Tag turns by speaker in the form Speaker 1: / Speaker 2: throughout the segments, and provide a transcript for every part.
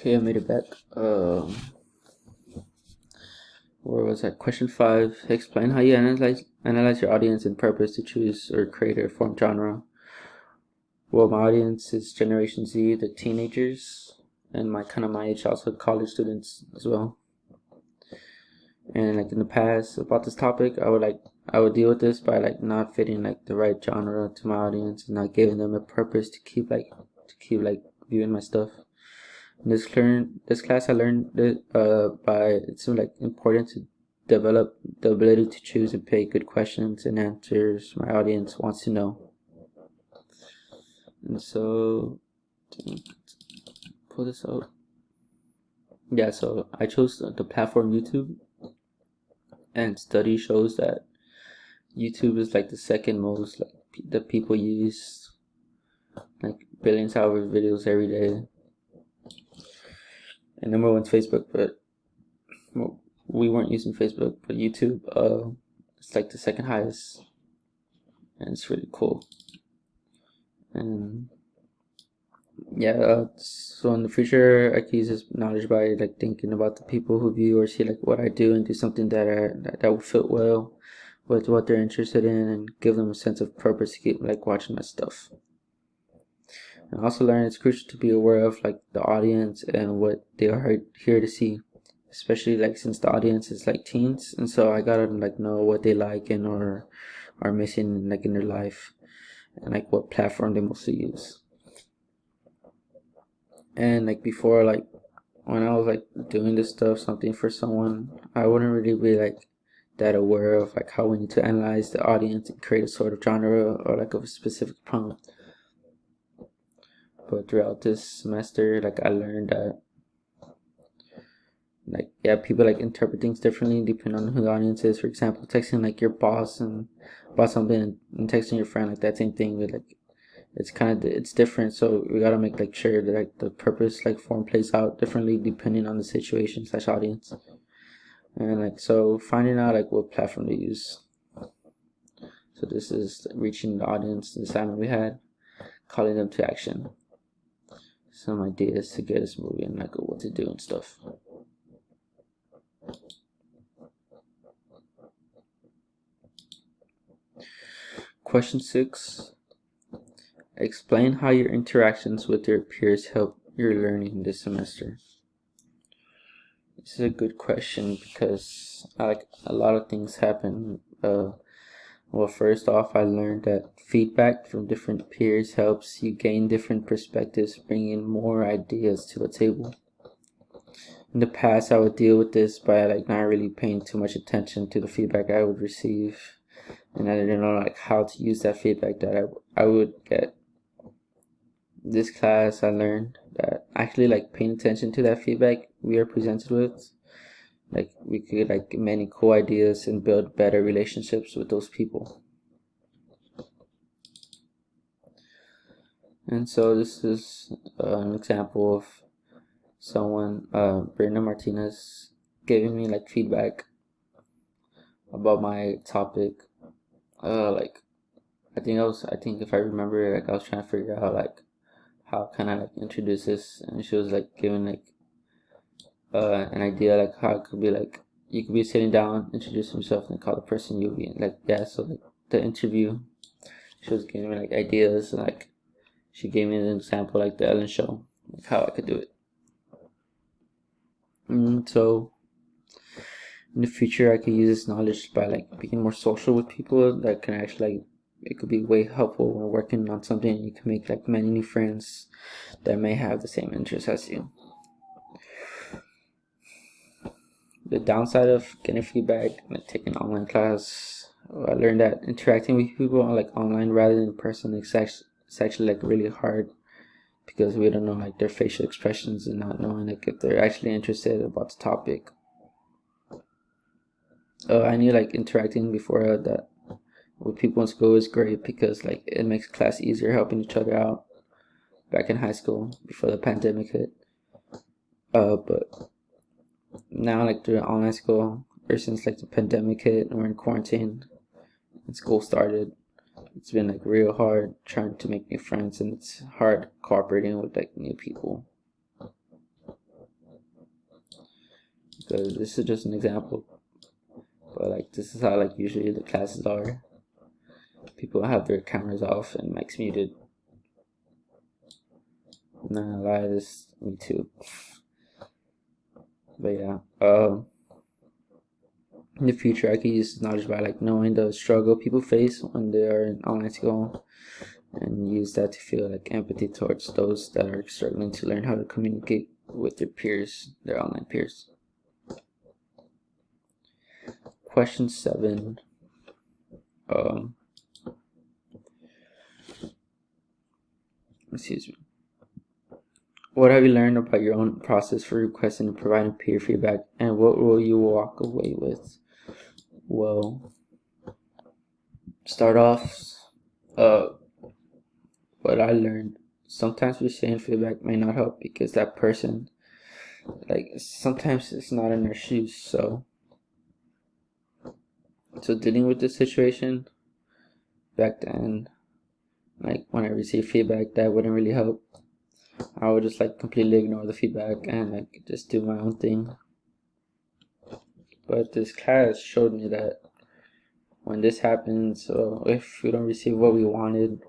Speaker 1: Okay, I made it back. Where was that? Question 5. Explain how you analyze your audience and purpose to choose or create a form genre. Well, my audience is Generation Z, the teenagers, and my age, also college students as well. And in the past about this topic, I would deal with this by not fitting the right genre to my audience and not giving them a purpose to keep viewing my stuff. In this class, I learned that it's important to develop the ability to choose and pick good questions and answers my audience wants to know. And so, pull this out. Yeah, so I chose the platform YouTube, and study shows that YouTube is the second most that people use, billions of hours of videos every day. And number one's Facebook, but we weren't using Facebook, but YouTube, it's the second highest, and it's really cool. And yeah, so in the future, I can use this knowledge by thinking about the people who view or see what I do and do something that will fit well with what they're interested in and give them a sense of purpose to keep watching my stuff. And I also learned it's crucial to be aware of the audience and what they are here to see, especially since the audience is teens, and so I gotta know what they like and or are missing in their life, and what platform they mostly use. And before, when I was doing this stuff, something for someone, I wouldn't really be that aware of how we need to analyze the audience and create a sort of genre or of a specific prompt. But throughout this semester, I learned that people interpret things differently depending on who the audience is. For example, texting your boss and about something and texting your friend that same thing, but it's different. So we gotta make sure that the purpose form plays out differently depending on the situation / audience. And so finding out what platform to use. So this is reaching the audience, the assignment we had, calling them to action. Some ideas to get us moving, what to do and stuff. Question 6. Explain how your interactions with your peers help your learning this semester. This is a good question because a lot of things happen. Well, first off, I learned that feedback from different peers helps you gain different perspectives, bringing more ideas to the table. In the past, I would deal with this by not really paying too much attention to the feedback I would receive, and I didn't know how to use that feedback that I would get. This class, I learned that actually paying attention to that feedback we are presented with, we could get many cool ideas and build better relationships with those people. And so this is an example of someone, Brenda Martinez, giving me feedback about my topic. I think if I remember, I was trying to figure out how can I introduce this, and she was giving an idea how it could be you could be sitting down, introduce yourself, and call the person you'll be so the interview, she was giving me ideas, and she gave me an example the Ellen show, how I could do it. So in the future, I could use this knowledge by being more social with people that can actually it could be way helpful when working on something. You can make many new friends that may have the same interests as you. The downside of getting feedback and taking an online class, I learned that interacting with people online rather than in person is actually really hard, because we don't know their facial expressions and not knowing if they're actually interested about the topic. I knew interacting before that with people in school is great because it makes class easier, helping each other out back in high school before the pandemic hit. But now during online school, or since the pandemic hit and we're in quarantine and school started, it's been real hard trying to make new friends, and it's hard cooperating with new people. because this is just an example. But like this is how like usually the classes are. People have their cameras off and mics muted. Not gonna lie, this me too. But yeah, in the future I could use this knowledge by like knowing the struggle people face when they are in online school, and use that to feel like empathy towards those that are struggling to learn how to communicate with their peers, their online peers. Question 7. Excuse me. What have you learned about your own process for requesting and providing peer feedback, and what will you walk away with? Well, start off, what I learned, sometimes receiving feedback may not help because that person, like, sometimes it's not in their shoes. So dealing with this situation back then, like when I received feedback that wouldn't really help, I would just like completely ignore the feedback and like just do my own thing. But this class showed me that when this happens, so if we don't receive what we wanted,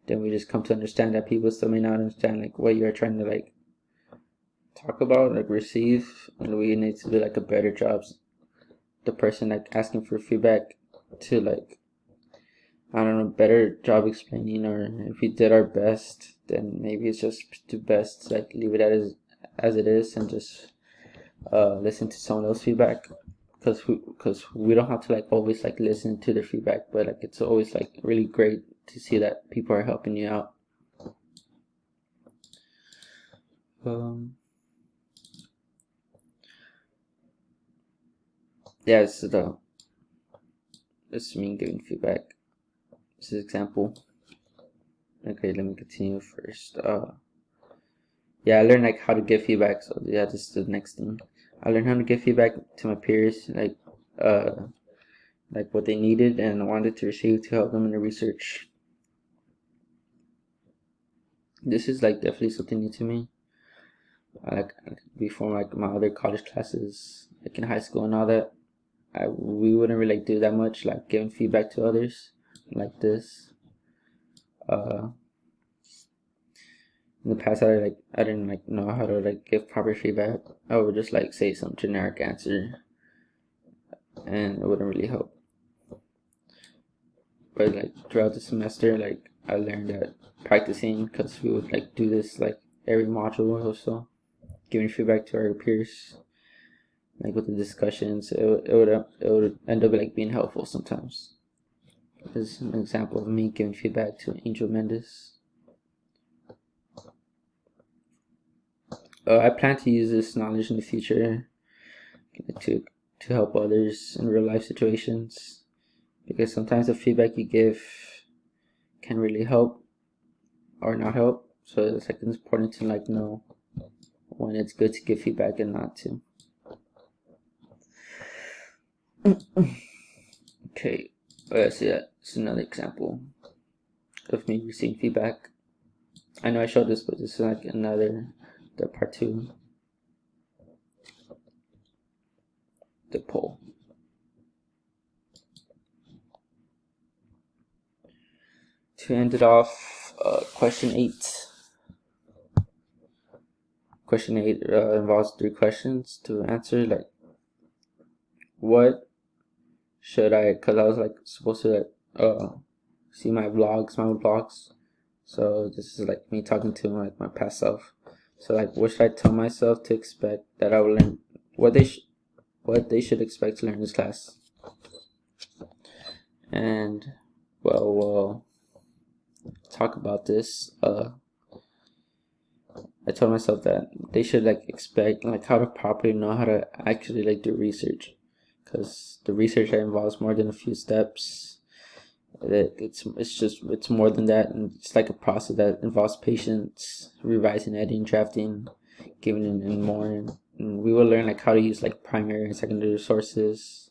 Speaker 1: then we just come to understand that people still may not understand like what you're trying to like talk about, like receive, and we need to do like a better job. The person like asking for feedback to like, I don't know, better job explaining, or if we did our best, then maybe it's just do best, like leave it as it is and just listen to someone else's feedback, because we don't have to like always like listen to their feedback, but like it's always like really great to see that people are helping you out. Yeah, this is me giving feedback. This is example. Okay, let me continue first. Yeah, I learned like how to give feedback. So yeah, this is the next thing. I learned how to give feedback to my peers, like what they needed and wanted to receive to help them in their research. This is like definitely something new to me. Like before, like my other college classes, like in high school and all that, we wouldn't really like do that much, like giving feedback to others like this. In the past, I didn't like know how to like give proper feedback. I would just like say some generic answer, and it wouldn't really help. But like throughout the semester, like I learned that practicing, because we would like do this like every module or so, giving feedback to our peers, like with the discussions, it would end up like being helpful sometimes. This is an example of me giving feedback to Angel Mendes. I plan to use this knowledge in the future to help others in real life situations, because sometimes the feedback you give can really help or not help. So it's like it's important to like know when it's good to give feedback and not to. Okay, so yeah, it's another example of me receiving feedback. I know I showed this, but this is like the part 2. The poll. To end it off, question 8. Question 8 involves 3 questions to answer. Like, what should I? Because I was like supposed to like see my vlogs. So this is like me talking to like my past self. So like, what should I tell myself to expect that I will learn? What they should expect to learn in this class? And we'll talk about this. I told myself that they should like expect like how to properly know how to actually like do research, because the research involves more than a few steps. It's more than that, and it's like a process that involves patience, revising, editing, drafting, giving it and more. And we will learn like how to use like primary and secondary sources,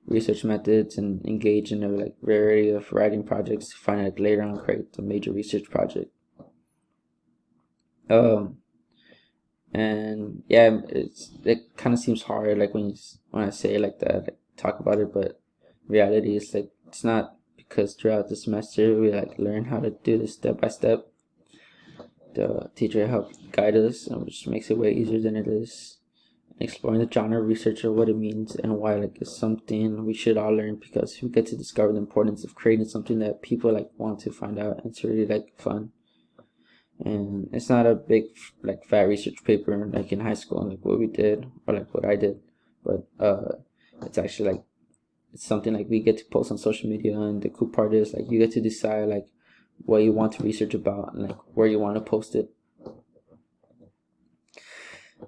Speaker 1: research methods, and engage in a like variety of writing projects to finally like later on create a major research project. And yeah, it kind of seems hard like when I say it like that, like, talk about it, but reality is like it's not, because throughout the semester we like learn how to do this step by step. The teacher helped guide us, and which makes it way easier than it is. Exploring the genre of research or what it means and why like is something we should all learn, because we get to discover the importance of creating something that people like want to find out. It's really like fun. And it's not a big like fat research paper like in high school, like what we did or like what I did, but it's actually like it's something like we get to post on social media. And the cool part is like you get to decide like what you want to research about and like where you want to post it.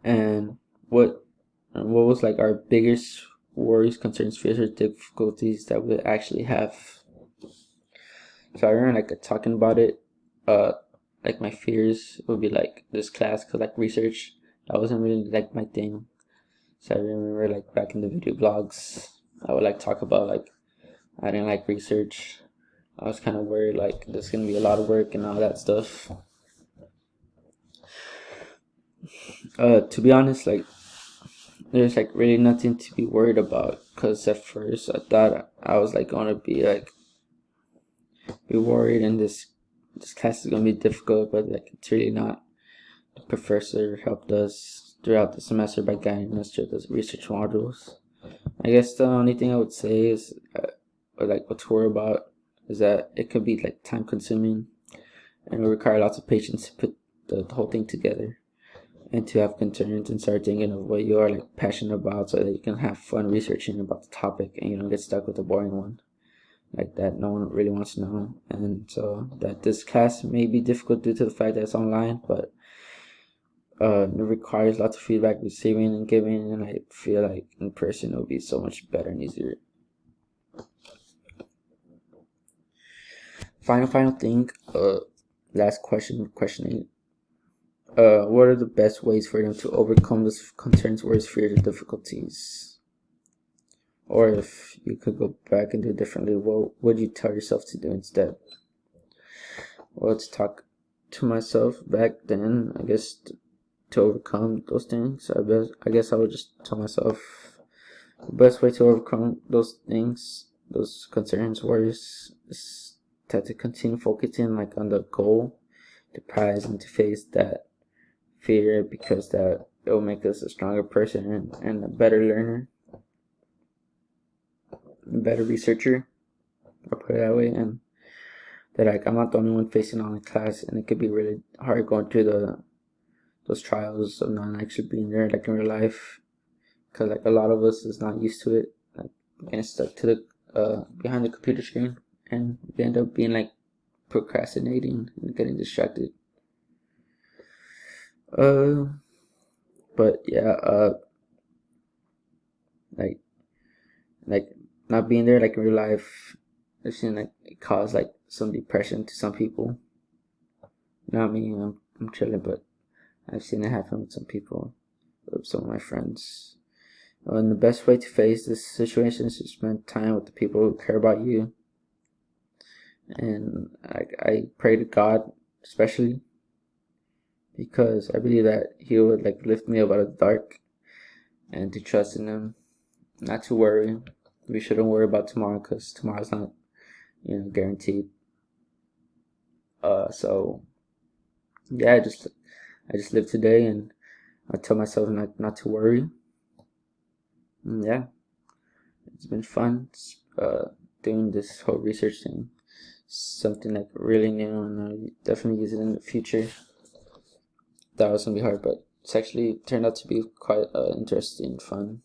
Speaker 1: And what was like our biggest worries, concerns, fears, or difficulties that we actually have. So I remember like talking about it. Like my fears would be like this class, cause like research, that wasn't really like my thing. So I remember like back in the video blogs, I would like talk about like I didn't like research. I was kind of worried like there's gonna be a lot of work and all that stuff. To be honest, like there's like really nothing to be worried about, cause at first I thought I was like gonna be worried and this class is gonna be difficult, but like it's really not. The professor helped us throughout the semester by guiding us through the research modules. I guess the only thing I would say is, or like what to worry about, is that it could be like time consuming and it would require lots of patience to put the whole thing together, and to have concerns and start thinking of what you are like passionate about, so that you can have fun researching about the topic and you don't get stuck with a boring one like that no one really wants to know. And so that this class may be difficult due to the fact that it's online, but it requires lots of feedback receiving and giving, and I feel like in person it will be so much better and easier. Final thing, last question 8. What are the best ways for them to overcome those concerns, worries, fears, or difficulties? Or if you could go back and do it differently, what would you tell yourself to do instead? Well, to talk to myself back then, I guess, to overcome those things, I guess I would just tell myself the best way to overcome those things, those concerns, worries, is to continue focusing like on the goal, the prize, and to face that fear, because that it will make us a stronger person and a better learner, a better researcher, I'll put it that way. And that like I'm not the only one facing online class, and it could be really hard going through those trials of not actually being there like in real life, because like a lot of us is not used to it, like getting stuck to the behind the computer screen, and we end up being like procrastinating and getting distracted. But yeah, like not being there like in real life, I've seen like it cause like some depression to some people. Not me, I'm chilling, but I've seen it happen with some people, with some of my friends. And the best way to face this situation is to spend time with the people who care about you. And I pray to God, especially, because I believe that He would like lift me up out of the dark, and to trust in Him, not to worry. We shouldn't worry about tomorrow, because tomorrow's not, guaranteed. So yeah, I just live today, and I tell myself not to worry. And yeah, it's been fun doing this whole research thing. Something like really new, and I definitely use it in the future. That was gonna be hard, but it's actually turned out to be quite interesting and fun.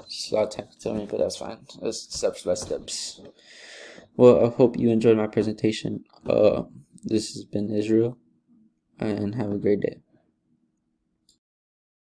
Speaker 1: Just a lot of time consuming, but that's fine. It's steps by steps. Well, I hope you enjoyed my presentation. This has been Israel, and have a great day.